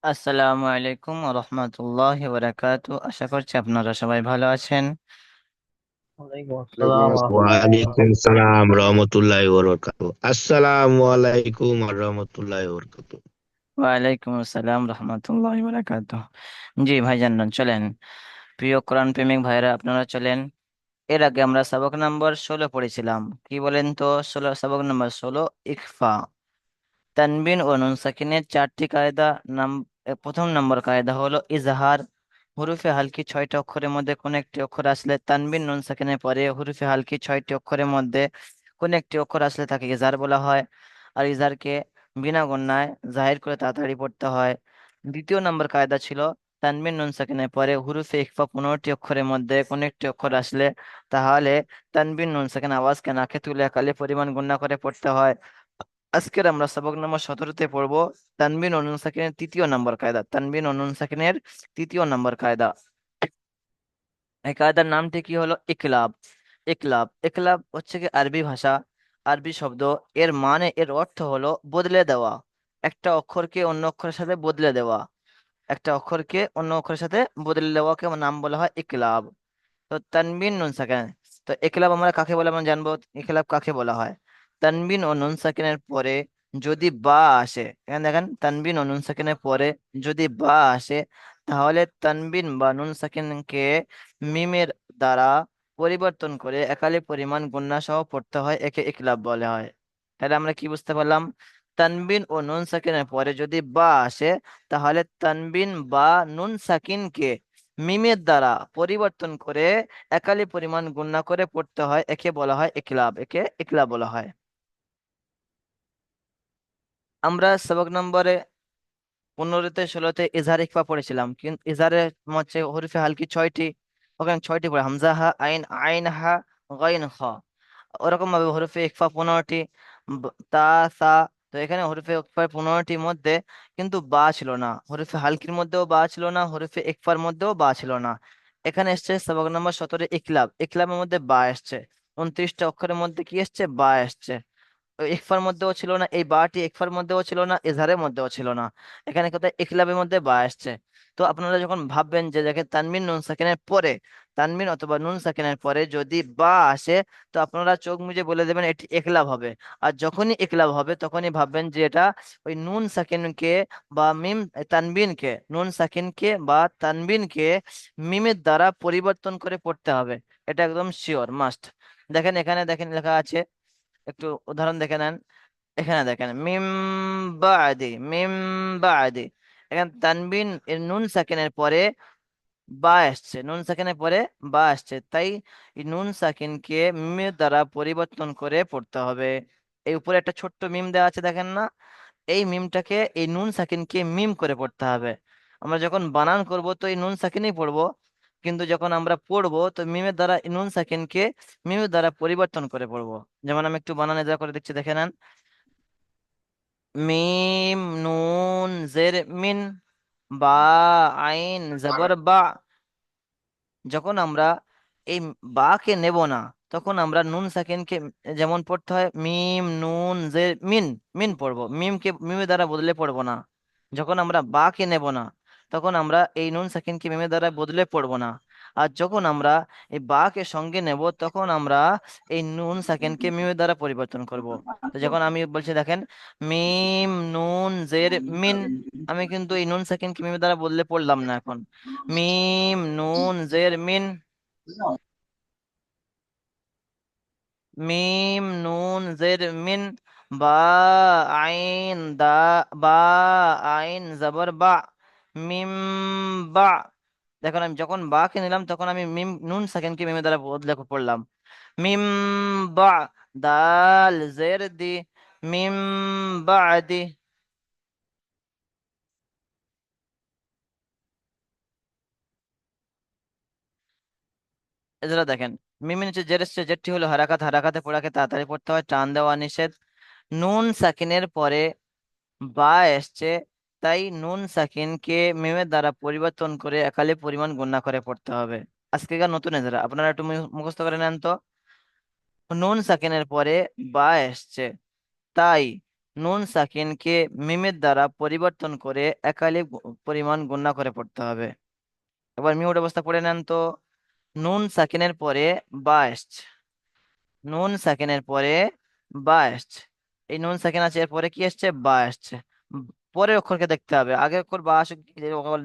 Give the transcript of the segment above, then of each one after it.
আসসালামু আলাইকুম রহমতুল্লাহ বারাকাতু। আশা করছি আপনারা সবাই ভালো আছেন। ওয়ালাইকুম ওয়ালাইকুম আসসালাম ওয়ালাইকুম সালাম রহমতুল্লাহি ওয়া বারাকাতুহু। আসসালামু আলাইকুম ওয়া রাহমাতুল্লাহি ওয়া বারাকাতুহু। ওয়ালাইকুম আসসালাম রহমতুল্লাহ বারাকাতু। জি ভাইজান, চলেন। প্রিয় কোরআন প্রেমিক ভাইরা, আপনারা চলেন। এর আগে আমরা সবক নম্বর 16 পড়েছিলাম। কি বলেন তো? সবক নম্বর 16, ইকফা। তানবিন ও নুন সাকিনের চারটি কায়দা। নাম প্রথম নম্বর কায়দা হলো ইজহার। হুরুফে হালকি 6টা অক্ষরের মধ্যে কোন একটি অক্ষর আসলে তানবিন নুন সাকিনের পরে হুরুফে হালকি 6টি অক্ষরের মধ্যে কোন একটি অক্ষর আসলে তাকে ইজহার বলা হয়। আর ইজহারকে বিনা গুণায় জাহির করে তাড়াতাড়ি পড়তে হয়। দ্বিতীয় নম্বর কায়দা ছিল তানবিন নুন সাকিনের পরে হুরুফে ইখফা 15টি অক্ষরের মধ্যে কোন একটি অক্ষর আসলে তাহলে তানবিন নুন সাকিন আওয়াজকে নাকে তুলে একালি পরিমাণ গুণা করে পড়তে হয়। আজকের আমরা সবক নম্বর 17তে পড়বো তানবিন ও নুন সাকিনের তৃতীয় নম্বর কায়দা। তানবিন ও নুন সাকিনের তৃতীয় নম্বর কায়দা। এই কায়দার নামটি কি হলো? ইকলাব। ইকলাব ইকলাব হচ্ছে কি আরবি ভাষা, আরবি শব্দ। এর মানে, এর অর্থ হলো বদলে দেওয়া। একটা অক্ষরকে অন্য অক্ষরের সাথে বদলে দেওয়া। একটা অক্ষরকে অন্য অক্ষরের সাথে বদলে দেওয়াকে নাম বলা হয় ইকলাব। তো তানবিন নুন সাকিন, তো ইকলাব আমরা কাকে বলে আমরা জানবো। ইকলাব কাকে বলা হয়? তানবিন ও নুন সাকিনের পরে যদি বা আসে, এখানে দেখেন তানবিন ও নুন সাকিনের পরে যদি বা আসে, তাহলে তানবিন বা নুন সাকিনকে মিমের দ্বারা পরিবর্তন করে একালি পরিমাণ গুণনা সহ পড়তে হয়, একে ইকলাব বলা হয়। তাহলে আমরা কি বুঝতে পারলাম? তানবিন ও নুন সাকিনের পরে যদি বা আসে, তাহলে তানবিন বা নুন সাকিনকে মিমের দ্বারা পরিবর্তন করে একালি পরিমাণ গুণনা করে পড়তে হয়, একে বলা হয় ইকলাব, একে ইকলাব বলা হয়। আমরা সবক নম্বরে 15তে 16তে ইজহার ইকফা পড়েছিলাম, কিন্তু ইজহারের হচ্ছে হরফে হালকি 6টি। ওখানে 6টি পড়ে হামজা হা আইন, আইন হা গাইন খ। ওরকম ভাবে হরফে ইকফা 15টি। তা, সা। তো এখানে হরফে ইকফার 15টির মধ্যে কিন্তু বা ছিল না, হরফে হালকির মধ্যেও বা ছিল না, হরফে ইকফার মধ্যেও বা ছিল না। এখানে এসছে সবক নম্বর 17 ইকলাব। ইকলাবের মধ্যে বা এসছে। 29টা অক্ষরের মধ্যে কি এসছে? বা এসছে। ইকফার মধ্যেও ছিল না, এই বাটি ইকফার মধ্যেও ছিল না, ইজহারের মধ্যেও ছিল না। এখানে কোথায় ইকলাবের মধ্যে বা আসছে। তো আপনারা যখন ভাববেন যে দেখেন তানবিন নুন সাকিনের পরে, তানবিন অথবা নুন সাকিনের পরে যদি বা আসে, তো আপনারা চোখ মুজে বলে দেবেন এটি ইকলাব হবে। আর যখনই ইকলাব হবে তখনই ভাববেন যে এটা ওই নুন সাকিনকে বা মিম, তানবিনকে, নুন সাকিনকে বা তানবিনকে মিমের দ্বারা পরিবর্তন করে পড়তে হবে। এটা একদম শিওর, মাস্ট। দেখেন এখানে দেখেন লেখা আছে, একটু উদাহরণ দেখে নেন। এখানে দেখেন মিম বাদি, মিম বাদি। এখানে তানবিন এর নুন সাকিনের পরে বা আসছে, নুন সাকিনের পরে বা আসছে, তাই এই নুন সাকিনকে মিমের দ্বারা পরিবর্তন করে পড়তে হবে। এই উপরে একটা ছোট্ট মিম দেওয়া আছে, দেখেন না? এই মিমটাকে, এই নুন সাকিনকে মিম করে পড়তে হবে। আমরা যখন বানান করব তো এই নুন সাকিনই পড়বো, কিন্তু যখন আমরা পড়বো তো মিমের দ্বারা এই নুন সাকিনকে মিমের দ্বারা পরিবর্তন করে পড়বো। যেমন আমি একটু বানানে যা করে দিচ্ছি, দেখে নেন। মিম নুন জের মিন, বা আইন জবর বা। যখন আমরা এই বাকে নেব না, তখন আমরা নুন সাকিনকে যেমন পড়তে হয় মিম নুন জের মিন, মিন পড়বো, মিমকে মিমের দ্বারা বদলে পড়বো না। যখন আমরা বাকে নেব না, তখন আমরা এই নুন সাকিনকে মিমের দ্বারা বদলে পড়বো না। আর যখন আমরা এই বাকে সঙ্গে নেব, তখন আমরা এই নুন সাকিনকে মিমের দ্বারা পরিবর্তন করব। তো যখন আমি বলছি দেখেন মিম নুন জের মিন, আমি কিন্তু এই নুন সাকিনকে মিমের দ্বারা বদলে পড়লাম না এখন। মিম নুন জের মিন, মিম নুন জের মিন, বা আইন দা, বা আইন জবর বা, মিম বা। দেখুন আমি যখন বা কে নিলাম তখন আমি মিম নুন সেকেন্ডকে মিমের দ্বারা বদলে পড়লাম। মিম বা, দাল জের দি, মিম বাদি। এছাড়া দেখেন মিমের নিচে জের এসছে, জেরটি হলো হারাকাত, হারাকাতে পড়াকে তাড়াতাড়ি পড়তে হয়, টান দেওয়া নিষেধ। নুন সাকিনের পরে বা এসছে, তাই নুন সাকিনকে মিমের দ্বারা পরিবর্তন করে একালে পরিমাণ গণনা করে পড়তে হবে। আজকেকার নতুন এজরা আপনারা একটু মুখস্থ করে নেন তো। নুন সাকিনের পরে বা এসছে, তাই নুন সাকিনকে মিমের দ্বারা পরিবর্তন করে একালি পরিমাণ গুণনা করে পড়তে হবে। এবার মিউট অবস্থা পড়ে নেন তো। নুন সাকিনের পরে বা আসছে, নুন সাকিনের পরে বা আসছে, এই নুন সাকিন আছে, এর পরে কি আসছে? বা আসছে। পরের অক্ষরকে দেখতে হবে, আগের অক্ষর বা আসুক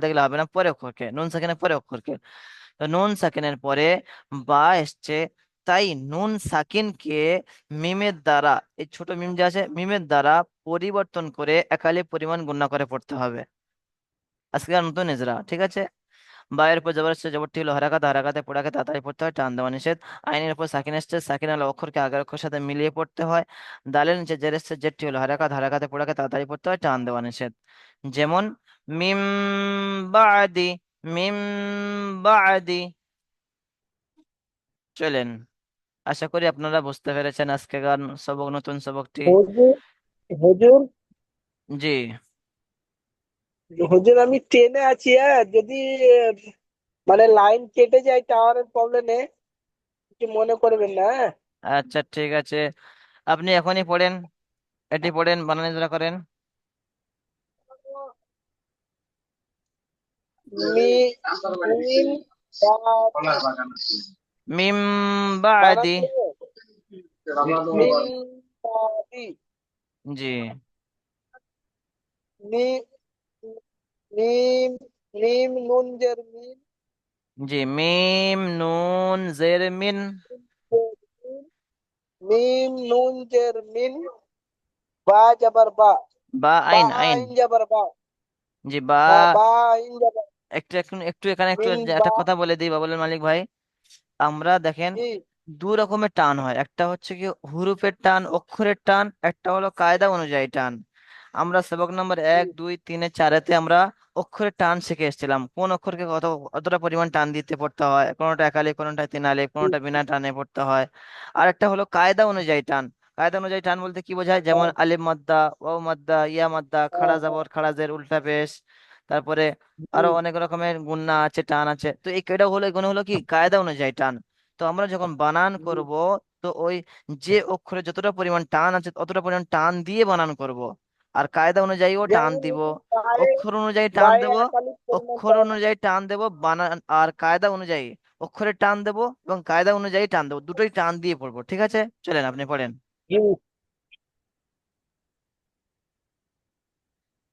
দেখলে হবে না, পরের অক্ষরকে, নুন সাকিনের পরে অক্ষরকে। তো নুন সাকিনের পরে বা এসছে, তাই নুন সাকিনকে মিমের দ্বারা, এই ছোট মিম যে আছে, মিমের দ্বারা পরিবর্তন করে একালি পরিমাণ গুণনা করে পড়তে হবে। আজকে আর নতুন ইজরা, ঠিক আছে? বায়ের উপর জবর এসছে, জবরটি হলো হারাকাত, হারাকাতে পড়াকে তাড়াতাড়ি পড়তে হয়, টান দেওয়া নিষেধ। আইনের উপর সাকিন এসছে, সাকিন হলো অক্ষরকে আগের অক্ষরের সাথে মিলিয়ে পড়তে হয়। দালের নিচে জের এসছে, জেরটি হলো হারাকাত, হারাকাতে পড়াকে তাড়াতাড়ি পড়তে হয়, টান দেওয়া নিষেধ। যেমন মিম বাদি, মিম বাদি। চলেন, আশা করি আপনারা বুঝতে পেরেছেন আজকের সবক, নতুন সবকটি। হুজুর হুজুর জি। হুজুর আমি ট্রেনে আছি, হ্যাঁ, যদি মানে লাইন কেটে যায় টাওয়ারের প্রবলেমে কিছু মনে করবেন না, হ্যাঁ। আচ্ছা ঠিক আছে, আপনি এখনই পড়েন, এটি পড়েন, বানান যারা করেন। মি মিম মিম বানান বাদি। করবো। মিম বাদি, জি। মি মিম মিম নুন জের মিম, জি, মিম নুন জের মিন। মিম নুন জের মিন, বা জবর বা, বা বা আইন, আইন। আইন জবর বা, জি, বা। হ্যাঁ বা আইন জবর একটু একটু একটু এখানে একটু মিন বা। একটা কথা বলে দিই বাবুল মালিক ভাই। আমরা দেখেন জি দু রকমের টান হয়, একটা হচ্ছে কি হুরুফের টান, অক্ষরের টান, একটা হলো কায়দা অনুযায়ী টান। আমরা সবক নম্বর জি 1 2 3 4-এ আমরা অক্ষরের টান শিখে এসেছিলাম, কোন অক্ষরকে কতটা পরিমাণ টান দিতে পড়তে হয়, কোনোটা একালি, কোনোটা তিনালি, জি, কোনোটা বিনা টানে পড়তে হয়। আর একটা হলো কায়দা অনুযায়ী টান। কায়দা অনুযায়ী টান বলতে কি বোঝায়? যেমন হ্যাঁ আলিফ মাদ্দা, ওয়াও মাদ্দা, ইয়া মাদ্দা, খাড়া হ্যাঁ হ্যাঁ, জবর, খাড়া জের, উল্টা পেশ, তারপরে জি আরো অনেক রকমের গুণনা আছে, টান আছে। তো এই এটা হলো, এগুলো হলো কি কায়দা অনুযায়ী টান। তো আমরা যখন বানান জি। করব, তো ওই যে অক্ষরে যতটা পরিমাণ টান আছে ততটা পরিমাণ টান দিয়ে বানান করব। আর কায়দা অনুযায়ীও টান যেমন দিব, বায়ে অক্ষর অনুযায়ী টান বায়ে দেব, একালিক পরিমাণ অক্ষর টান অনুযায়ী টান দেব বানান, আর কায়দা অনুযায়ী অক্ষরের টান দেব এবং কায়দা অনুযায়ী টান দেবো, দুটোই টান দিয়ে পড়বো, ঠিক আছে? চলেন আপনি পড়েন। জি।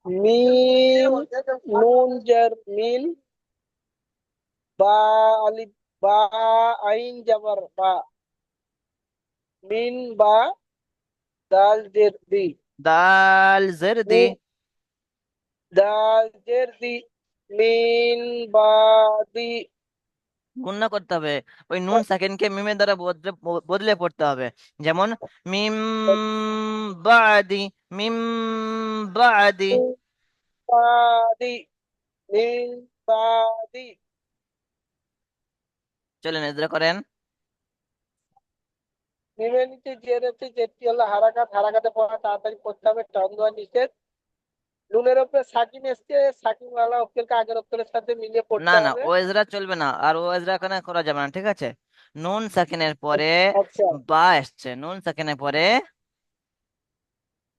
মিম নুন জের মিন, বা আলিফ বা আইন জবর বা, মিন বা দাল জের দি, দাল জের দি। মি দাল জের দি, মিন বা দি। গুণনা করতে হবে, ওই নুন সাকিনকে মিমের দ্বারা বদলে বদলে পড়তে হবে। যেমন মিম বাদি, মিম বাদি। মিন বা দি, মিন বা দি। চলেন এজরা করেন। মিমের নিচে জের আছে, যেটি হলো হারাকাত, হারাকাতে পড়া তাড়াতাড়ি পড়তে হবে, টান দেওয়া নিষেধ। নুনের উপরে সাকিন এসছে, সাকিন ওয়ালা অক্ষরকে আগের অক্ষরের সাথে মিলিয়ে না পড়তে না, হবে। ও এজরা চলবে না, আর ও এজরা এখানে করা যাবে না, ঠিক আছে? নুন সাকিনের পরে আচ্ছা, বা এসছে, নুন সাকিনের পরে,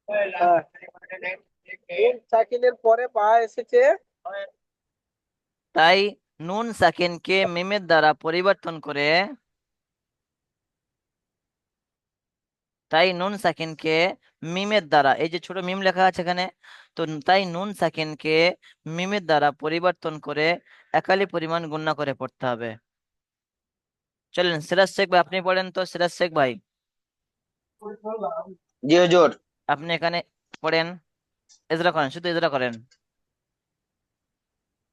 হ্যাঁ, নুন সাকিনের পরে বা এসেছে, তাই নুন সাকিনকে মিমের দ্বারা পরিবর্তন করে, তাই নুন সাকিনকে মিমের দ্বারা, এই যে ছোট মিম লেখা আছে এখানে, তো তাই নুন সাকিনকে মিমের দ্বারা পরিবর্তন করে একালি পরিমাণ গুণনা করে পড়তে হবে। চলেন সিরাজ শেখ ভাই আপনি পড়েন তো, সিরাজ শেখ ভাই জি হুজুর। আপনি এখানে পড়েন, এজরা করেন, শুধু এজরা করেন।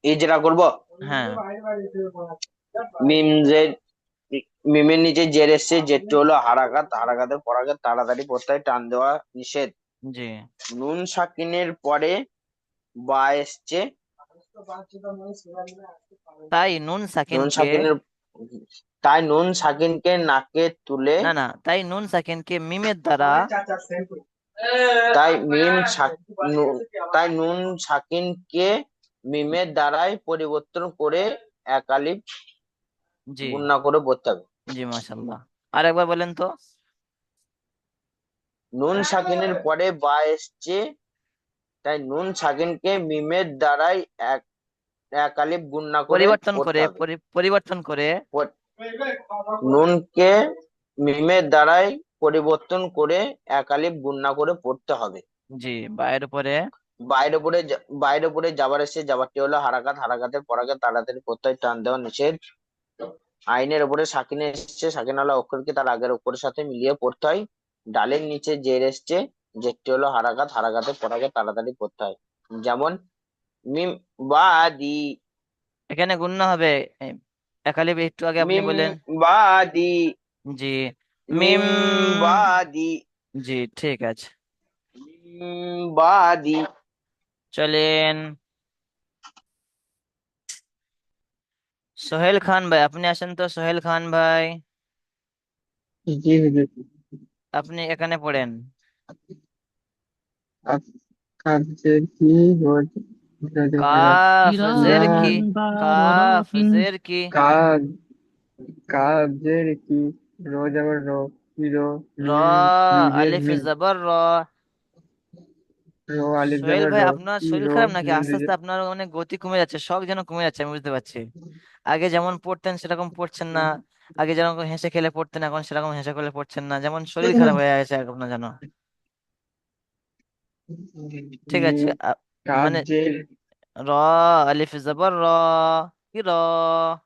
ইজরা করব। হ্যাঁ। মিম জেড, মিমের নিচে জের এসছে, জেরটি হলো হারাকাত, হারাকাতে পড়াকে তাড়াতাড়ি পড়তে হয়, টান দেওয়া নিষেধ। জি। নুন সাকিনের পরে বা এসছে, তাই নুন নুন সাকিনকে, সাকিনের, তাই নুন সাকিনকে নাকে তুলে, না না, তাই নুন সাকিনকে মিমের দ্বারা, তাই মিম তাই নুন সাকিনকে মিমের দ্বারাই পরিবর্তন করে একালিপ জি। গুণনা করে পড়তে হবে। জি মাশাল্লাহ। আর একবার বলেন তো। নুন সাকিনের পরে বা এসছে, তাই নুন সাকিনকে মিমের দ্বারাই এক এক আলিফ গুণনা করে পরিবর্তন পড়তে করে হবে। পরিবর্তন করে। প- নুনকে মিমের দ্বারাই পরিবর্তন করে এক আলিফ গুণনা করে পড়তে হবে। জি, বায়ের উপরে। বাইরে পড়ে যাবার এসে যাবারটি হলো হারাকাত, হারাকাতের পরাগে তাড়াতাড়ি প্রত্যয় টান দেওয়া নিষেধ। আইনের উপরে সাকিনে এসছে, সাকিনালা অক্ষরকে তার আগের অক্ষরের সাথে মিলিয়ে পড়তে হয়। ডালের নিচে জের এসছে, জেরটি হলো হারাকাত, হারাকাতের পরাগে তাড়াতাড়ি পড়তে হয়। যেমন মিম বাদি, এখানে গুণনা হবে। এই একালিপ একটু আগে আপনি মিম বললেন। বাদি, জি। মিম মিম। বাদি, জি, ঠিক আছে। বাদি। চলেন, সোহেল খান ভাই আপনি আসেন তো, সোহেল খান ভাই। জি হুজুর। আপনি এখানে পড়েন। কাবজের কি রোজ রোজে ফেরত কাফ জের ইরা কি, কাফ জের কি, কাব কাবজের কি রোজ আবার রো হিরো র, মিম দুইজের আলিফ মিম জবর র। রো আলিফ সোহেল যাবার ভাই রো আপনার শরীর হিরো খারাপ নাকি? মিম আস্তে আস্তে দুইজের আপনার অনেক গতি কমে যাচ্ছে, সব যেন কমে যাচ্ছে, আমি বুঝতে পারছি। আগে যেমন পড়তেন সেরকম পড়ছেন না। আগে যেরকম হেসে খেলে পড়তেন, এখন সেরকম হেসে খেলে পড়ছেন না, যেমন শরীর খারাপ হয়ে গেছে আপনার যেন। ঠিক আছে। মিম মানে কাবজের র, আলিফ জবর র, কি র।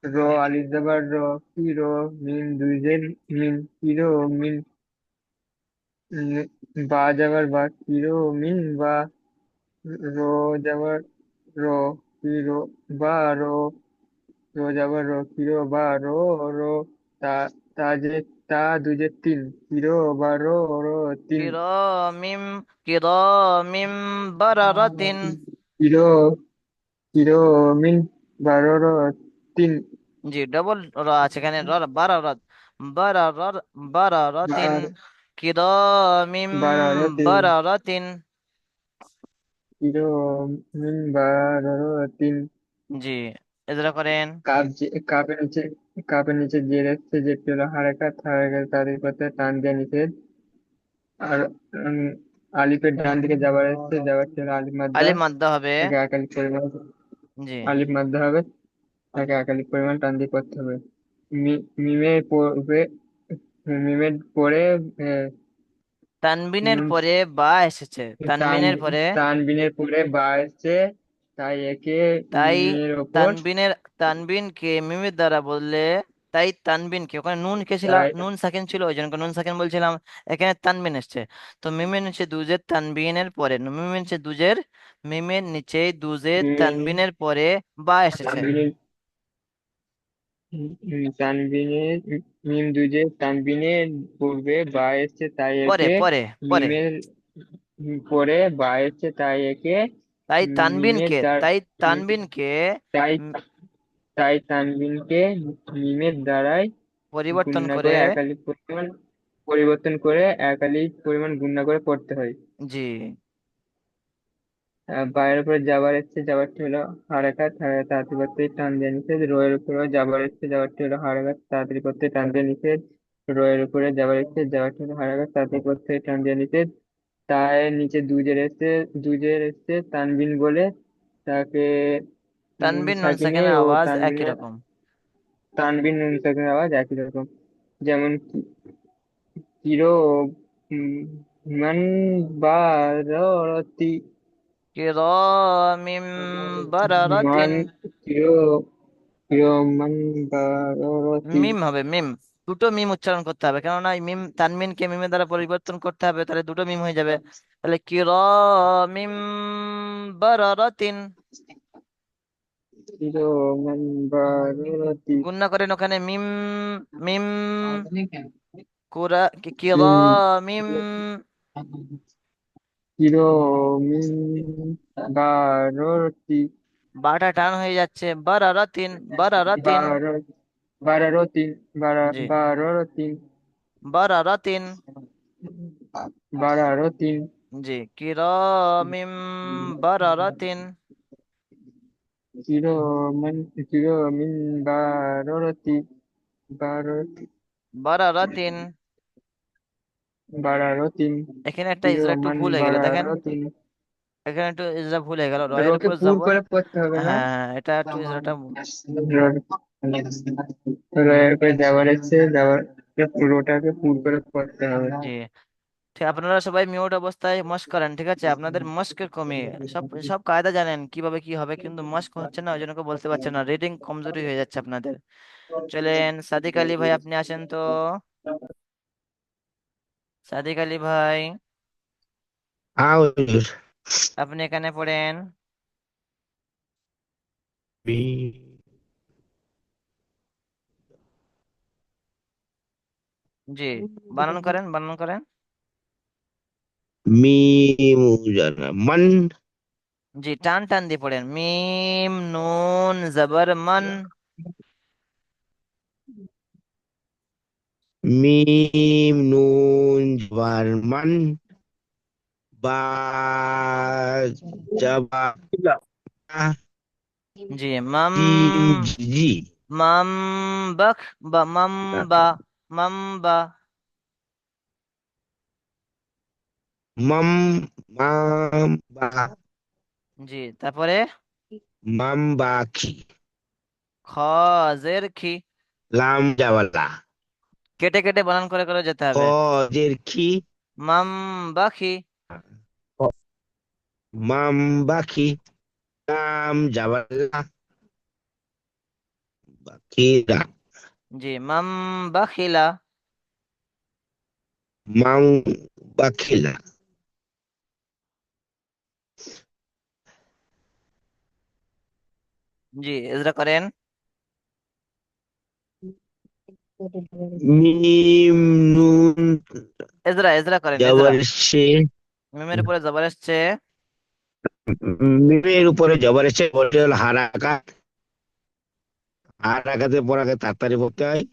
রো আলিফ যাবার রো হিরো মিম দুইজের মিম হিরো মিম বা যাবার বা হিরো মিম বা রো যাবার রো হিরো বা রো রো যাবার রো হিরো বা রো রো তা তা যে তা দুজে তিন হিরো বা রো রো তিন কিরমিম, কিরমিম বারারাতিন। হিরো হিরো মিন বারো রো তিন জি, ডবল র আছে এখানে, র বারারাত, বারারার, বারারাতিন, বার কিরমিম বারো তিন বারারাতিন। হিরো মিন বারো রো তিন জি, এজরা করেন। কাপের নিচে কাপের নিচে যে রেখেছে যেটি হলো হারাকাত হারাকাত তাদের কথা টান দেওয়া নিষেধ। আর উম, আলিফের ডান দিকে যাবার এসছে যাবার ছিল আলিফ মাদ্দা, আলিফ মাদ্দা হবে। তাকে একালিক পরিমাণ জি। আলিফ মাদ্দা হবে, তাকে একালিক পরিমাণ টান দিয়ে করতে হবে। মিমের পূর্বে মিমের পরে আহ, তানবিনের নুন পরে বা এসেছে, তানবিনের পরে। তানবিনের পরে বা এসছে, তাই একে তাই মিমের ওপর তানবিনের, তানবিনকে মিমের দ্বারা বললে, তাই তানবিনকে, ওখানে নুন কে ছিল, তাই নুন সাকিন ছিল, ওই জন্য নুন সাকিন বলছিলাম। এখানে তানবিন এসছে, তো মিমের নিচে দুজের, তানবিনের পরে মিমের নিচে দুজের, মিমের নিচে দুজের মিম তানবিনের পরে বা এসেছে। তানবিনের তানবিনের মিম দুজে তানবিনের পূর্বে বা এসছে তাই পরে একে পরে পরে মিমের পরে বা এসছে তাই একে তাই মিমের তানবিনকে, দ্বার তাই মি- তানবিনকে তাই উম, তাই তানবিনকে মিমের দ্বারাই পরিবর্তন গুণনা করে। করে একালিক পরিমাণ পরিবর্তন করে একালিক পরিমাণ গুণনা করে পড়তে হয়। জি। বাইরের উপরে যাবার এসছে যাবারটি হলো হারাকাত তাড়াতাড়ি করতে টান দিয়ে নিষেধ। রোয়ের উপরে যাবার এসছে যাবারটি হলো হারাকাত তাড়াতাড়ি করতে টান দিয়ে নিষেধ। রোয়ের উপরে যাবার এসছে যাবারটি হলো হারাকাত তাড়াতাড়ি করতে টান দিয়ে নিষেধ। তার নিচে দুজের এসছে তানবিন বলে, তাকে নুন তানবিন নুন সাকিনে সাকিনের ও আওয়াজ একই তানবিনে রকম। তানবিন নুন সাকিনের আওয়াজ একই রকম। যেমন চিরো মান বারতি কিরামিম বারারাতিন। মান চিরো চিরো মান বারতি মিম হবে, মিম। দুটো মিম উচ্চারণ করতে হবে, কেননা এই মিম তানমিনকে মিমের দ্বারা পরিবর্তন করতে হবে, তাহলে দুটো মিম হয়ে যাবে। তাহলে কিরামিম বারারাতিন। চিরো মান বারতি গুণনা করেন ওখানে মিম, মিম কুরা, উম, কিরামিম। চিরো মিন বারতি বাটা টান হয়ে যাচ্ছে, বারারাতিন, বারারাতিন। বারো বারোতি জি, বারোতি বারারাতিন। বারোতি জি, কিরামিম বারারাতিন। চিরো মান চিরো মিন বারোতি বারোতি বারারাতিন। বারারো তিন। এখানে একটা প্রিয় ইজরা একটু মান ভুল হয়ে গেল, দেখেন বারারো তিন। এখানে একটু ইজরা ভুল হয়ে গেল, রয়ের রোকে উপর পুর জবর। করে পড়তে হবে না? হ্যাঁ হ্যাঁ, এটা একটু ইজরাটা রয়ের উপরে যাবার এসছে, যাবার রোটাকে পুর করে পড়তে হবে। জি। ঠিক, আপনারা সবাই মিউট অবস্থায় মস্ক করেন, ঠিক আছে? আপনাদের মস্কের কমি, সব সব কায়দা জানেন কিভাবে কি হবে, কিন্তু মস্ক হচ্ছে না, ওই জন্য কেউ বলতে পারছে না, রিডিং কমজোরি হয়ে যাচ্ছে আপনাদের। চলেন, সাদিক আলী ভাই আপনি আসেন তো। সাদিক আলী ভাই, হ্যাঁ হুজুর। আপনি এখানে পড়েন। মি- জি, বানান করেন, বানান করেন। মিম উজালা মান। জি, টান টান দিয়ে পড়েন, মিম নুন জবর মান। মিম নুন জবর মান। বা জাবা জি, মাম, জিম জি। মাম বখ, বা মাম, বা মাম, বা। মাম মাম বা জি, তারপরে মাম বাখি। খ জের খি। লাম জাওয়ালা। কেটে কেটে বানান করে করে যেতে খ হবে। জের খি। মাম বাখি। মাম বাখি। লাম জাওয়ালা বাখিরা। জি, মাম বাখিলা। মাম বাখিলা। জি, এজরা করেন। মিম নুন এজরা এজরা করেন, এজরা। জবর সে। মিমের উপরে জবর এসছে। মিমের উপরে জবর সে বলতে হলো হারাকাত। হারাকাতে পড়াকে তাড়াতাড়ি পড়তে হয়।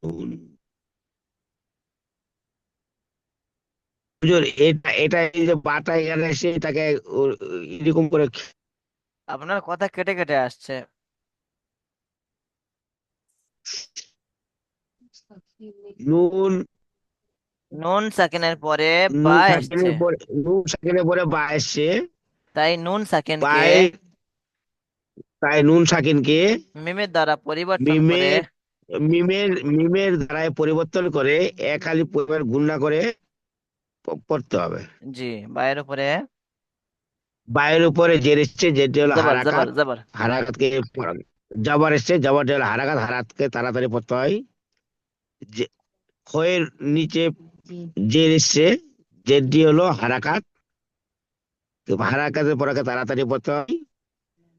নুন। হুজুর, এটা এটা এই যে বাটা এখানে এসে এটাকে এরকম করে আপনার কথা কেটে কেটে আসছে। নুন। নুন সাকিনের পরে বা নুন এসছে, সাকিনের পরে নুন সাকিনের পরে বা এসছে। তাই নুন সাকিনকে বাই। তাই নুন সাকিনকে মিমের দ্বারা পরিবর্তন করে। মিমের মিমের ধারায় পরিবর্তন করে এক আলিফ পরিমাণ গুণনা করে পড়তে হবে। জি, বায়ের উপরে বায়ের উপরে জের এসছে, যেটি হলো জবর জবর হারাকাত। জবর। হারাকাতকে জাবার এসছে, জাবারটি হলো হারাকাত। হারাতকে তাড়াতাড়ি পড়তে হয়। যে খয়ের নিচে জের এসছে, জেরটি হলো হারাকাত। তো হারাকাতের পরাকে তাড়াতাড়ি পড়তে হয়।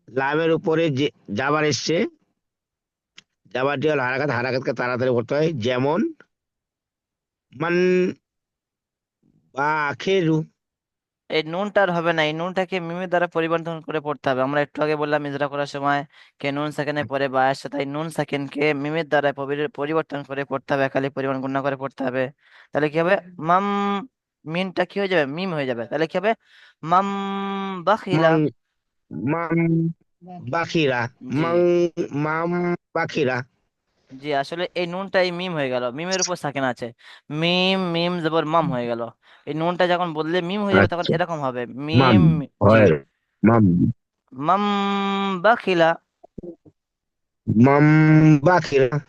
লামের উপরে যে জাবার এসছে, জাবারটি হলো হারাকাত। হারাকাতকে তাড়াতাড়ি পড়তে হয়। যেমন মান বা খেরু। এই নুনটার হবে না, এই নুনটাকে মিমের দ্বারা পরিবর্তন করে পড়তে হবে। আমরা একটু আগে বললাম ইজরা করার সময় কে নুন সাকিনের পরে বা আসছে, তাই নুন সাকিনকে মিমের দ্বারা পরিবর্তন করে পড়তে হবে, একালি পরিমাণ গুণা করে পড়তে হবে। তাহলে কি হবে? মাম, মিনটা কি হয়ে যাবে? মিম হয়ে যাবে। তাহলে কি হবে? মাম বাখিলা। মান মাম বাখিরা। জি মাং মাম বাখিরা। জি, আসলে এই নুনটাই মিম হয়ে গেল, মিমের উপর সাকিন আছে। মিম মিম জবর মাম হয়ে গেল। এই নুনটা যখন বদলে মিম হয়ে যাবে তখন আচ্ছা। এরকম হবে, মাম মিম। জি, হয়। মাম মাম বাখিলা। মাম বাখিরা।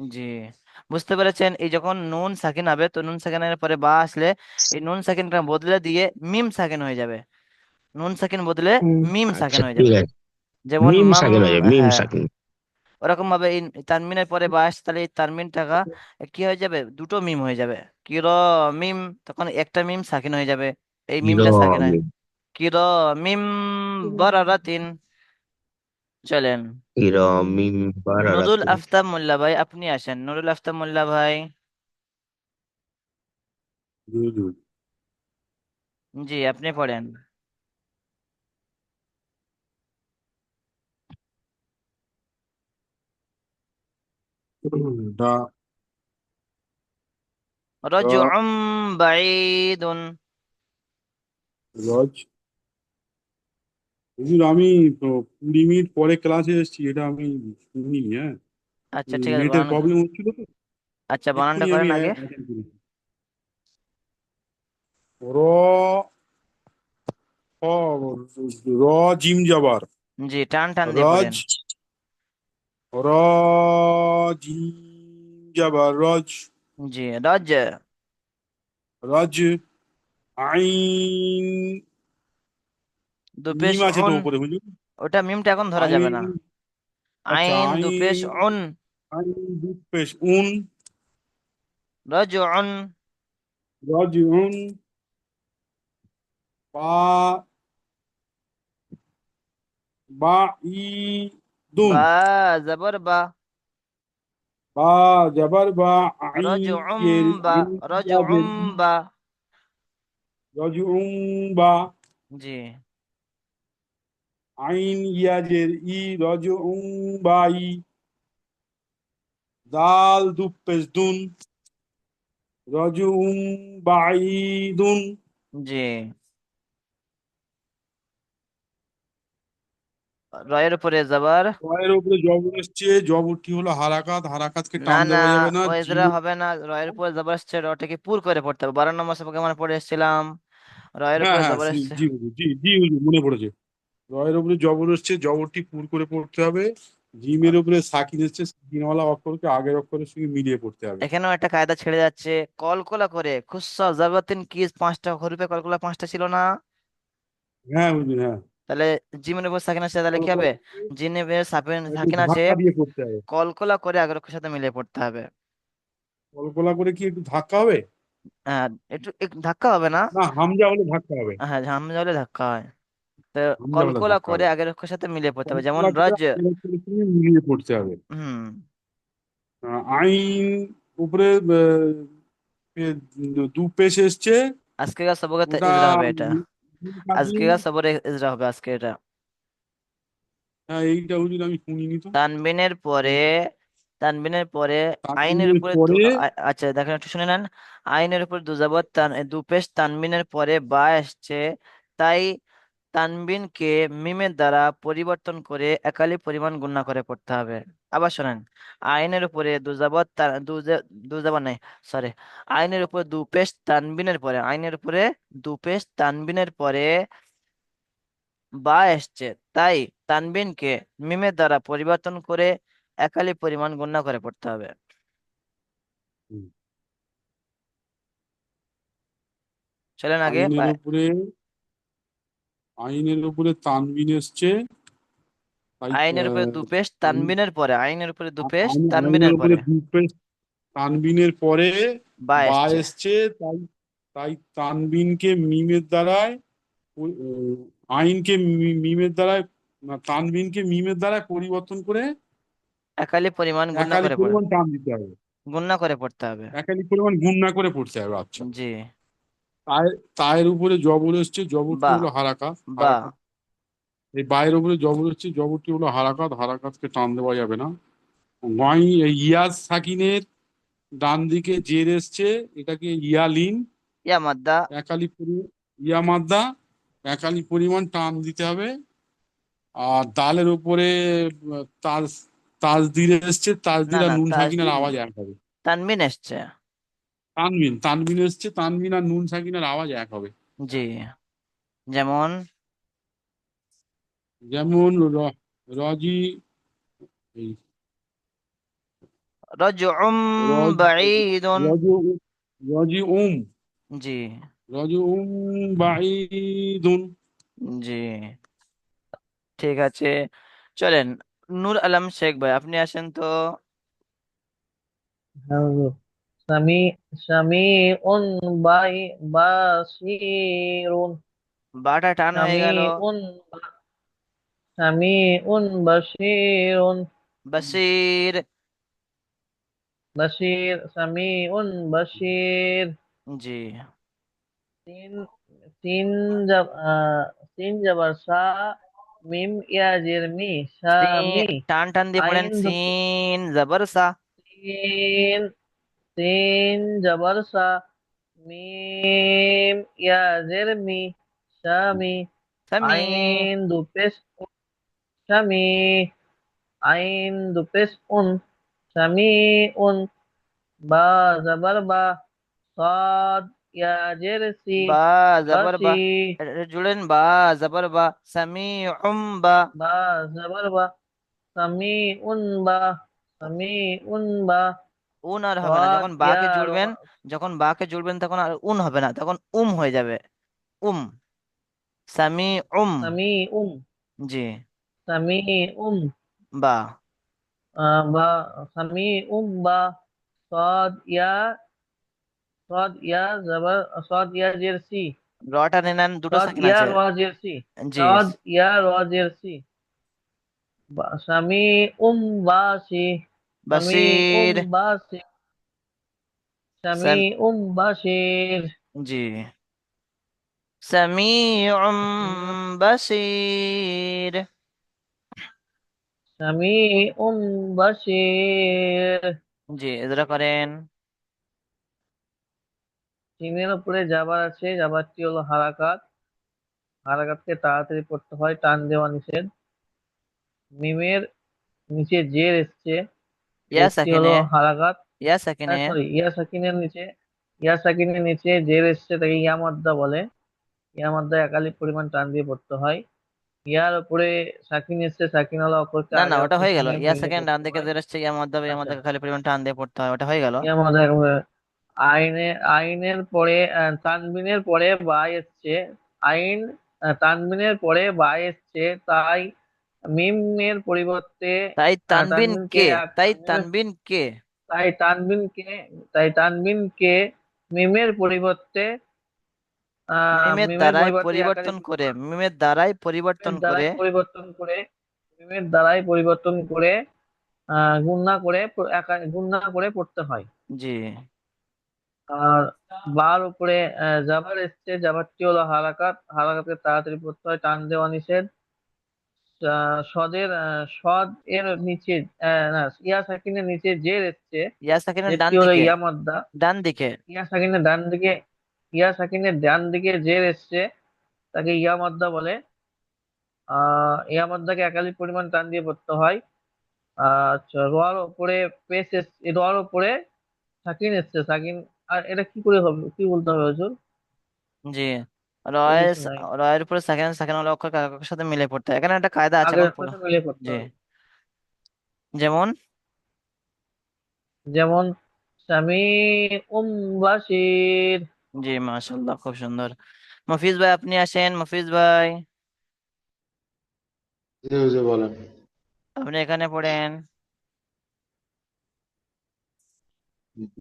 জি, বুঝতে পেরেছেন? এই যখন নুন সাকিন হবে, তো নুন সাকিনের পরে বা আসলে এই নুন সাকিনটা বদলে দিয়ে মিম সাকিন হয়ে যাবে। নুন সাকিন বদলে মিম সাকিন আচ্ছা হয়ে ঠিক যাবে। আছে। যেমন মিম মাম। সাকিন হয়ে যাবে, মিম হ্যাঁ, সাকিন। ওরকম ভাবে এই তানমিনের পরে বা আসে, তাহলে এই তানমিন টাকা কি হয়ে যাবে? দুটো মিম হয়ে যাবে। কির মিম, তখন একটা মিম সাকিন হয়ে যাবে, এই মিমটা সাকিন হয়। ইরমিন। কির মিম বারারাতিন। চলেন, ইরমিন নুরুল বারারাতিন। আফতাব মোল্লা ভাই আপনি আসেন, নুরুল আফতাব মোল্লা ভাই। হুম। জি, আপনি পড়েন। ডা র রজউম বাঈদুন। রজ। হুজুর, আমি তো 20 মিনিট পরে ক্লাসে এসেছি, এটা আমি শুনিনি। হ্যাঁ, আচ্ছা ঠিক আছে, নেটের বানান। প্রবলেম হচ্ছিল তো। আচ্ছা, বানানটা এক্ষুনি আমি করেন আগে। অ্যাটেন্ড করেছি। র খ র জিম যাবার জি, টান টান দিয়ে রজ পড়েন। র জিম যাবার রজ জি, রজ। রজ আইন দু পেশ মিম আছে তো উন। উপরে হুজুর ওটা মিমটা এখন ধরা যাবে আইন না। আচ্ছা আইন দু পেশ আইন উন। আইন দুধ পেশ উন রজ উন। রজ উন বা বা ই দুন বা জবর বা। বা যাবার বা রজ আইন উম ইয়ের বা। আইন রজ ইয়াজের উম বা। রজ বা জি। আইন ইয়াজের ই রজ বা ই দাল দুপেশ দুন রজ বাঈদুন জি। রয়ের উপরে জবর। রয়ের উপরে জবর এসছে জবরটি হলো হারাকাত হারাকাতকে না টান না, দেওয়া যাবে না ও এজরা হবে না। রয়ের উপরে জবর এসছে, রটাকে পুর করে পড়তে হবে। 12 নম্বর সবকে আমরা পড়ে এসেছিলাম। রয়ের হ্যাঁ উপরে হ্যাঁ জবর এসছে। জি হুজুর, জি জি হুজুর, মনে পড়েছে। রয়ের উপরে জবর এসছে জবরটি পুর করে পড়তে হবে। জিমের উপরে সাকিন এসছে সাকিনওয়ালা অক্ষরকে আগের অক্ষরের সঙ্গে মিলিয়ে পড়তে হবে। এখানেও একটা কায়দা ছেড়ে যাচ্ছে। কলকলা করে খুসা জবরতিন কিস, 5টা হরফে কলকলা 5টা ছিল না? হ্যাঁ হুজুর হ্যাঁ। তাহলে জিমের উপর সাকিন আছে, তাহলে কি কলকলা হবে? করে জিমের একটু সাকিন আছে, ধাক্কা দিয়ে পড়তে হবে। কলকলা করে আগের অক্ষরের সাথে মিলিয়ে পড়তে হবে। কলকলা করে কি একটু ধাক্কা হবে? হ্যাঁ, একটু একটু ধাক্কা হবে না? না হামজা হলে ধাক্কা হবে। হ্যাঁ, হামজা হলে ধাক্কা হয়। তো হামজা হলে কলকলা ধাক্কা করে হবে। আগের অক্ষরের সাথে মিলিয়ে পড়তে হবে, যেমন কলকলা করে রজ। আগের অক্ষরের সঙ্গে মিলিয়ে পড়তে হবে। হুম। আইন উপরে এ, দু পেশ এসছে আজকেকার সবকে ওটা ইজরা হবে এটা। কাটিয়ে আজকেকার সবরে ইজরা হবে আজকে এটা। হ্যাঁ এইটা হুজুর আমি শুনিনি তো। তানবিনের পরে, তানবিনের পরে আইনের তানবিনের উপরে পরে আচ্ছা দেখেন, একটু শুনে নেন। আইনের উপর দুজাবত দু পেশ তানবিনের পরে বা এসছে, তাই তানবিনকে মিমের দ্বারা পরিবর্তন করে একালি পরিমাণ গুণনা করে পড়তে হবে। আবার শোনেন। আইনের উপরে দুজাবত দুজাবত নাই, সরি। আইনের উপরে দু পেশ তানবিনের পরে, আইনের উপরে দু পেশ তানবিনের পরে বা এসছে, তাই তানবিনকে মিমের দ্বারা পরিবর্তন করে একালি পরিমাণ গণনা করে পড়তে হবে। হুম, চলেন আগে আইনের উপরে আইনের উপরে তানবিন এসছে তাই আইনের উপরে দু পেশ তানবিনের পরে, আইনের উপরে দু পেশ আইনের তানবিনের উপরে পরে দু পেশ তানবিনের পরে বা বা এসছে। এসছে তাই তাই তানবিনকে মিমের দ্বারায় আইনকে মিমের দ্বারায় না, তানবিনকে মিমের দ্বারায় পরিবর্তন করে একালি পরিমাণ গণনা একালি করে পড়ে, পরিমাণ টান দিতে হবে। গণনা করে পড়তে হবে। একালি পরিমাণ গুণনা করে পড়তে হবে আচ্ছা। জি। তায়ের উপরে জবর এসছে জবরটি বা হলো হারাকাত বা হারাকাত এই বায়ের উপরে জবর এসছে জবরটি হলো হারাকাত হারাকাতকে টান দেওয়া যাবে না। ইয়াজ সাকিনের ডান দিকে জের এসছে এটাকে ইয়ালিন ইয়া মাদ্দা। একালি ইয়া মাদ্দা একালি পরিমাণ টান দিতে হবে। আর দালের উপরে তাজ তাজদির এসছে না তাজদির আর না, নুন সাকিনের তাজদিদ না, আওয়াজ এক হবে। তানবিন এসছে। তানবিন তানবিন এসছে তানবিন আর নুন সাকিনের আওয়াজ এক হবে। জি। যেমন যেমন রজি এই রজউম রজ বাঈদুন। রজ রজি জি। রজি বাঈদুন জি, ঠিক আছে। চলেন, নূর আলম শেখ ভাই আপনি আসেন তো। হ্যাঁ হুজুর। সামি সামিউন বাই বাসিরুন বাটা টান হয়ে গেল। সামিউন সামিউন বাসিরুন বাসির। বাসির সামিউন বাসির জি। তিন তিন জব তিন জবর সা মিম ইয়াজের মি সামি টান টান দিয়ে পড়েন, আইন সিন জবর সা। তিন তিন জবর সা মিম ইয়াজের মি সামি সামি। আইন দু পেশ সামি আইন দু পেশ সামি উন বা জবর বা সাদ ইয়া জেরসি। বা জবর বাসি। বা, জুড়েন, বা জবর বা, সামি বা। বা জবর বা। সামি উন বা। সামি উন বা। উন আর হবে না, সাদ যখন ইয়া বাকে র। জুড়বেন, যখন বাকে জুড়বেন তখন আর উন হবে না, তখন হয়ে যাবে। উম, সামি সামি উম। জি, সামি উম। বা। বা। সামি বা। সাদ ইয়া। সাদ ইয়া জবর। সাদ ইয়া জেরসি। রটা নিয়ে নেন, দুটো সাদ সাকিন ইয়া আছে। র জেরসি। জি, সাদ ইয়া র জেরসি। সামি বাসি। সামি বাসির। বাসি। সামি সাম বাসির। জি, সামি বাসির। সামি বাসির। জি, এজরা করেন। চিহ্নের উপরে যাবার আছে, যাবারটি হলো হারাকাত। হারাকাতকে তাড়াতাড়ি পড়তে হয়, টান দেওয়া নিষেধ। মিমের নিচে জের এসছে, ইয়া জেরটি হলো সাকিনের, হারাকাত। ইয়া সাকিনের। সরি, ইয়া সাকিনের নিচে। ইয়া সাকিনের নিচে জের এসছে, তাকে ইয়া মাদ্দা বলে। ইয়া মাদ্দা একালিক পরিমাণ টান দিয়ে পড়তে হয়। ইয়ার উপরে সাকিন এসছে, সাকিন আলা অক্ষরকে না না, আগের ওটা অক্ষরের হয়ে গেল। সঙ্গে ইয়া মিলিয়ে সেকেন্ড ডান পড়তে দিকে হয়। যে আসছে ইয়া আচ্ছা। মধ্যে খালি পরিমাণ টান দিয়ে পড়তে হয়, ওটা হয়ে গেল। ইয়া মাদ্দা আইনের আইনের পরে তানবিনের পরে বা এসছে। আইন তানবিনের পরে বা এসছে, তাই মিমের পরিবর্তে তাই তানবিন তানবিনকে কে, তাই তানবিন কে। তাই তানবিনকে তাই তানবিনকে মিমের পরিবর্তে মিমের মিমের দ্বারাই পরিবর্তে পরিবর্তন একালিক করে, মিমের দ্বারাই পরিবর্তন মিমের করে। দ্বারাই পরিবর্তন করে। মিমের দ্বারাই পরিবর্তন করে গুণনা করে পড়তে হয়। জি, আর বার উপরে জাবার এসছে, জাবারটি হলো হারাকাত। হারাকাতকে তাড়াতাড়ি পড়তে হয়, টান দেওয়া নিষেধ। সদ এর নিচে না, ইয়া সাকিনের নিচে জের এসছে, ইয়া সাকিনের ডান জেরটি হলো দিকে, ইয়া মাদ্দা। ডান দিকে। ইয়া সাকিনের ডান দিকে। ইয়া সাকিনের ডান দিকে জের এসছে, তাকে ইয়া মাদ্দা বলে। ইয়া মাদ্দাকে একালিক পরিমাণ টান দিয়ে পড়তে হয়। আচ্ছা, রোয়ার উপরে রোয়ার উপরে সাকিন এসছে, সাকিন। আর এটা কি করে হবে, কি বলতে হবে হুজুর? জি, তো রয়ের কিছু নাই। রয়ের উপরে সাকিন, সাকিন হলো অক্ষর কার সাথে মিলে পড়তে হয়। এখানে একটা কায়দা আছে, আগের এখন সাথে মিলিয়ে পড়তে জি, হবে। যেমন। যেমন স্বামী উম বাসির। জি, মাশাআল্লাহ, খুব সুন্দর। মফিজ ভাই আপনি আসেন, মফিজ ভাই জি হুজুর বলেন। আপনি এখানে পড়েন।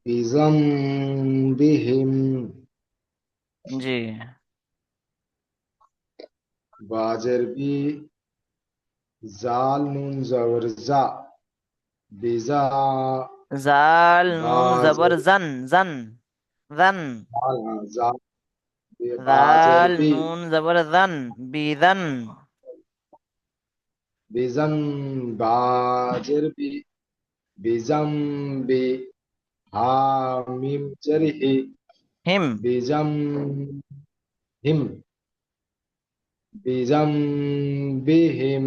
বিজাম বিহিম, জি, বাজের বি, জাল নুন জবর জা, বিজা, জাল নুন জবর বাজের জান, জান, জান। জাল, জা, বাজের জাল বি, নুন জবর জান, বিজান। বিজাম, বাজের বি, বিজাম বি, হা মিম জের হি, হিম। বিজাম হিম, বিজাম বিহিম।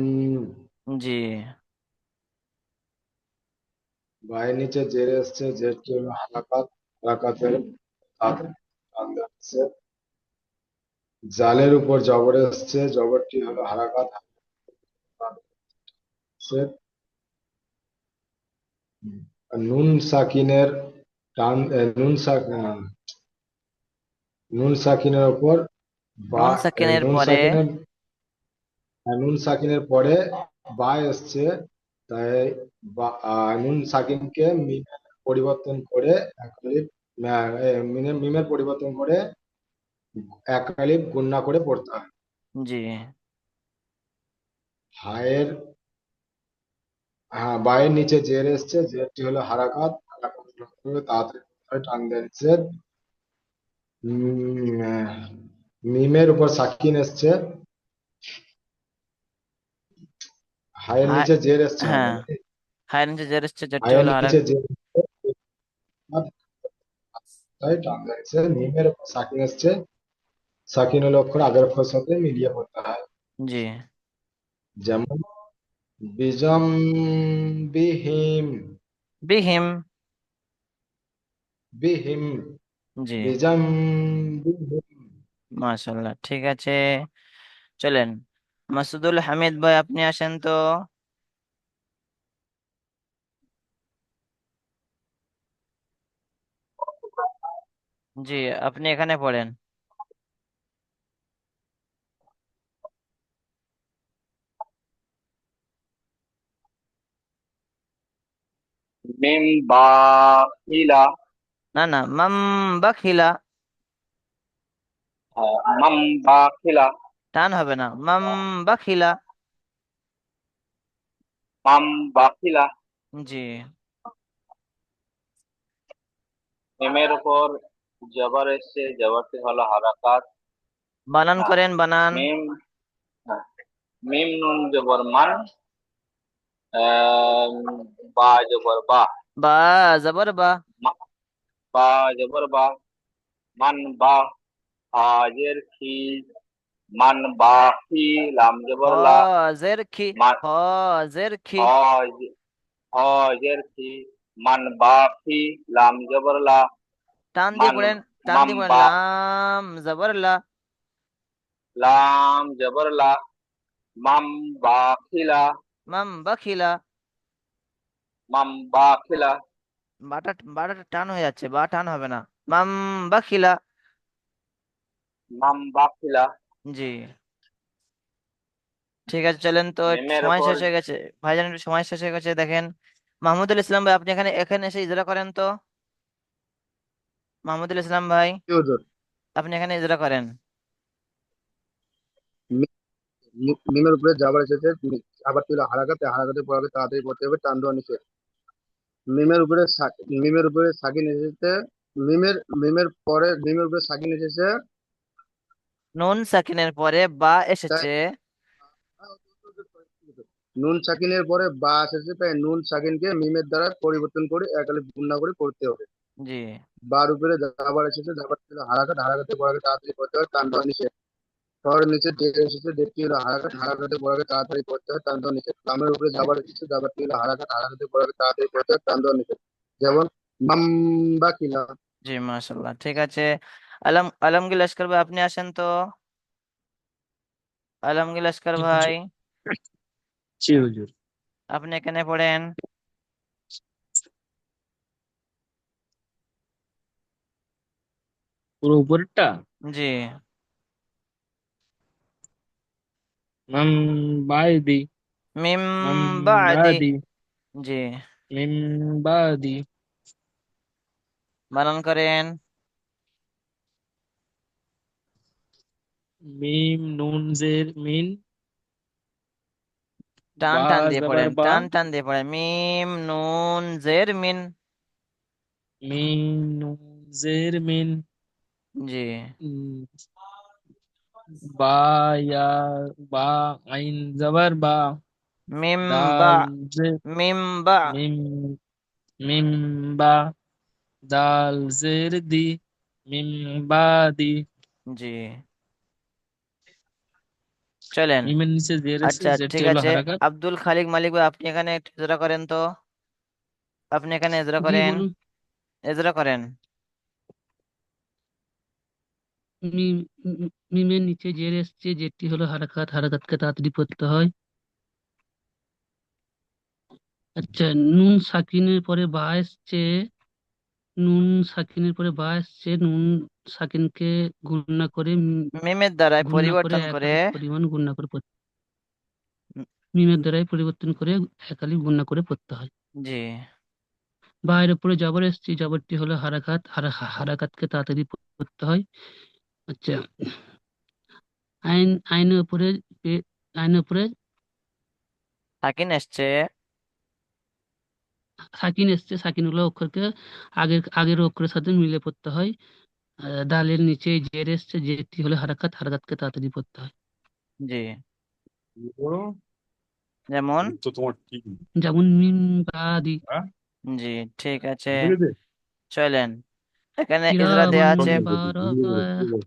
জি, বায়ের নিচে জের এসছে, জেরটি হলো হারাকাত। হারাকাতের তাড়াতাড়ি টান দেওয়া হচ্ছে। জালের উপর জবর এসছে, জবরটি হলো হারাকাত। শের। আর নুন সাকিনের টান নুন সাকিনের উপর বা নুন সাকিনের নুন পরে। সাকিনের নুন সাকিনের পরে বা এসছে, তাই নুন সাকিনকে মিমের পরিবর্তন করে একালিফ, মিমের পরিবর্তন করে একালিফ গুণনা করে পড়তে হয়। জি, হায়ের, হ্যাঁ, বায়ের নিচে জের এসছে, জেরটি হলো হারাকাত। হারাকাত হলো তাড়াতাড়ি টান দিচ্ছে। মিমের উপর সাকিন এসছে, হায়ের হা- নিচে জের এসছে হ্যাঁ, অলরেডি। হায়ের নিচে জের এসছে, জেরটি হায়ের হলো নিচে জের এসছে, তাই টান দিচ্ছে। মিমের উপর সাকিন এসছে, সাকিন হলো অক্ষর আগের অক্ষরের সাথে মিলিয়ে পড়তে হয়। জি, যেমন বিজম বিহিম, বিহিম। বিহিম, জি, বিজাম্বিহিম। মাশাল্লাহ, ঠিক আছে। চলেন, মাসুদুল হামিদ ভাই আপনি আসেন তো। জি, আপনি এখানে পড়েন। মিম বা খিলা। না না, মাম বাখিলা। মাম বা খিলা। টান হবে না, মাম বাখিলা। মাম বা খিলা। জি, মিমের উপর জবর এসছে, জবরটি হলো হারাকাত। বানান করেন, বানান। মিম, হ্যাঁ, মিম নুন জবর মান। আহ, বা জবর বা। বা জবর বা। মা- বা জবর বা। মান বা। হাজের খি। মান বা খি। লাম হ জবর লা। জের খি। মান হ জের খি। হজ। হজের খি। মান বা খি। লাম জবর লা। টান দিয়ে মান পড়েন, টান মাম দিয়ে পড়েন, বা। লাম জবর লা। লাম জবর লা। মাম বা খিলা। মাম বাখিলা। মাম বা খিলা। বাটা বাটাটা টান হয়ে যাচ্ছে, বা টান হবে না। মাম বাখিলা। মাম বা খিলা। জি, ঠিক আছে, চলেন তো। মিমের সময় উপর। শেষ হয়ে গেছে ভাইজান, একটু সময় শেষ হয়ে গেছে, দেখেন। মাহমুদুল ইসলাম ভাই আপনি এখানে এখানে এসে ইজরা করেন তো। মাহমুদুল ইসলাম ভাই, জি হুজুর। আপনি এখানে ইজরা করেন। মিমের উপরে যাবার এসেছে, আবার তুলে হারাকাতে, হারাকাতে পড়াকে তাড়াতাড়ি পড়তে হবে, টান দেওয়া নিষেধ। মিমের উপরে সাকিন এসেছে। মিমের উপরে সাকিন এসেছে। নুন সাকিনের পরে বা তাই এসেছে। নুন সাকিনের পরে বা এসেছে, তাই নুন সাকিনকে মিমের দ্বারা পরিবর্তন করে এক আলিফ গুণা করে পড়তে হবে। জি, বার উপরে যাবার এসেছে, যাবার ছিল হারাকাত, হারাকাতে পড়াকে তাড়াতাড়ি পড়তে হয়, টান দেওয়া নিষেধ। শহরের নিচে জের এসেছে, জেরটি হলো হারাকাত, হারাকাতে পড়াকে তাড়াতাড়ি পড়তে হয়, টান দেওয়া নিষেধ। লামের উপরে যাবার এসেছে, যাবারটি হলো হারাকাত, হারাকাতে পড়াকে তাড়াতাড়ি পড়তে হয়, টান দেওয়া নিষেধ। যেমন মাম্বা কিলা। জি, মাশাল্লাহ, ঠিক আছে। আলমগীর লস্কর ভাই আপনি আসেন তো। আলমগীর লস্কর জি ভাই, হুজুর। জি হুজুর। আপনি এখানে পড়েন। পুরো উপরেরটা। জি, মাম বাদি। মিম মাম বাদি। বাদি। জি, মিম বাদি। বানান করেন। মিম নুন জের মিন। টান বা টান দিয়ে জবর পড়েন, বা। টান টান দিয়ে পড়েন, মিম নুন জের মিন। মিম নুন জের মিন। জি, উম, বা ইয়া। বা আইন জবর বা। মিম বা। দাল জের মিম বা। মিম। মিম বা। দাল জের দি। মিম বাদি। জি, চলেন। মিমের নিচে জের আছে, আচ্ছা, জেরটি ঠিক হলো আছে। হারাকাত। আব্দুল খালিক মালিক ভাই আপনি এখানে একটু ইজরা করেন তো। আপনি এখানে ইজরা জি করেন, বলুন। ইজরা করেন। মিম মিমের নিচে জের এসছে, জেরটি হলো হারাকাত, হারাকাতকে তাড়াতাড়ি পড়তে হয়। আচ্ছা, নুন সাকিনের পরে বা এসছে। নুন সাকিনের পরে বা এসছে, নুন সাকিনকে গুণনা করে মিমের দ্বারাই গুণনা করে পরিবর্তন এক করে। আলিফ পরিমাণ গুণনা করে পড়তে। মিমের দ্বারাই পরিবর্তন করে এক আলিফ গুণনা করে পড়তে হয়। জি, বা এর উপরে জবর এসছে, জবরটি হলো হারাকাত, হারাকাতকে তাড়াতাড়ি পড়তে হয়। আচ্ছা, আইনের উপরে আইনের উপরে সাকিন এসছে। সাকিন এসছে, সাকিনগুলো অক্ষরকে আগের অক্ষরের সাথে মিলে পড়তে হয়। দালের নিচে জের এসছে, জেরটি হলে হারাকাত, হারাকাতকে তাড়াতাড়ি পড়তে হয়। জি, বড় যেমন। তো তোমার ঠিক নেই। যেমন মিন বাদি হ্যাঁ, জি, ঠিক আছে, বুঝে গেছে। চলেন। এখানে ইজরা দেয়া কিরামান আছে, চলো, বুঝে বারাকা। গেছে।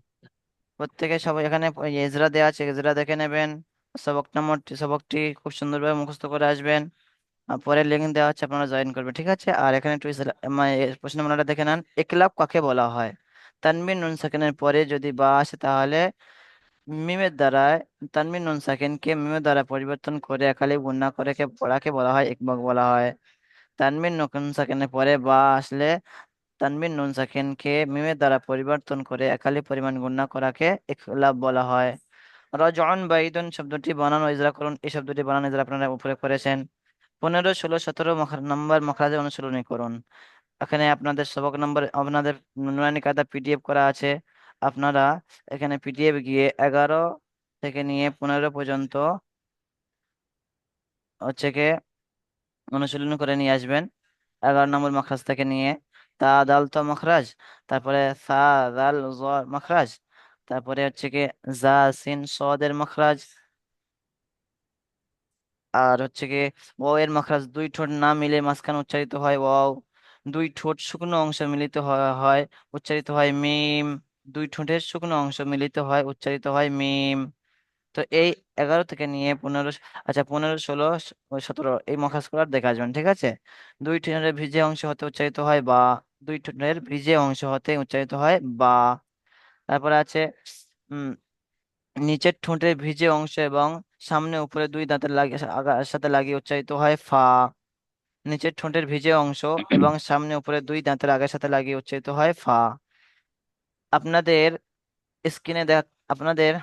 প্রত্যেকে সবাই এখানে ওই ইজরা দেয়া আছে, ইজরা দেখে নেবেন। সবকটি খুব সুন্দরভাবে মুখস্থ করে আসবেন। আর পরে লিঙ্ক দেওয়া হচ্ছে, আপনারা জয়েন করবেন, ঠিক আছে। আর এখানে একটু প্রশ্ন মনে দেখে নেন, একলাব কাকে বলা হয়। তানবিন নুন সাকিনের পরে যদি বা আসে তাহলে মিমের দ্বারা তানবিন নুন সাকিনকে মিমের দ্বারা পরিবর্তন করে একালি গুণা করে পড়াকে বলা হয় ইকবাক বলা হয়। তানবিন নুন সাকিনের পরে বা আসলে তানবিন নুন সাকিনকে মিমের দ্বারা পরিবর্তন করে একালি পরিমাণ গুণা করাকে ইখলাব বলা হয়। রাজউন বাইদুন শব্দটি বানান ও ইজরা করুন। এই শব্দটি বানান ইজরা আপনারা উপরে করেছেন। 15, 16, 17 নম্বর মখরাজে অনুশীলনী করুন। এখানে আপনাদের সবক নম্বর আপনাদের নুরানি কায়দা পিডিএফ করা আছে। আপনারা এখানে পিডিএফ গিয়ে 11 থেকে নিয়ে 15 পর্যন্ত হচ্ছে কি অনুশীলন করে নিয়ে আসবেন। 11 নম্বর মখরাজ থেকে নিয়ে তা দাল তো মখরাজ, তারপরে সা দাল জ মখরাজ, তারপরে হচ্ছে কি জা সিন সদের মখরাজ, আর হচ্ছে কি ওয়াও এর মাখরাজ দুই ঠোঁট না মিলে মাঝখানে উচ্চারিত হয় ওয়াও, দুই ঠোঁট শুকনো অংশ মিলিত হয় উচ্চারিত হয় মিম, দুই ঠোঁটের শুকনো অংশ মিলিত হয় উচ্চারিত হয় মিম। তো এই 11 থেকে নিয়ে 15, আচ্ছা 15, 16, 17 এই মাখরাজ করার দেখে আসবেন, ঠিক আছে। দুই ঠোঁটের ভিজে অংশ হতে উচ্চারিত হয় বা, দুই ঠোঁটের ভিজে অংশ হতে উচ্চারিত হয় বা। তারপরে আছে নিচের ঠোঁটের ভিজে অংশ এবং সামনে উপরে দুই দাঁতের সাথে লাগিয়ে উচ্চারিত হয় ফা। নিচের ঠোঁটের ভিজে অংশ এবং সামনে উপরে দুই দাঁতের আগের সাথে লাগিয়ে উচ্চারিত হয় ফা। আপনাদের স্ক্রিনে দেখ আপনাদের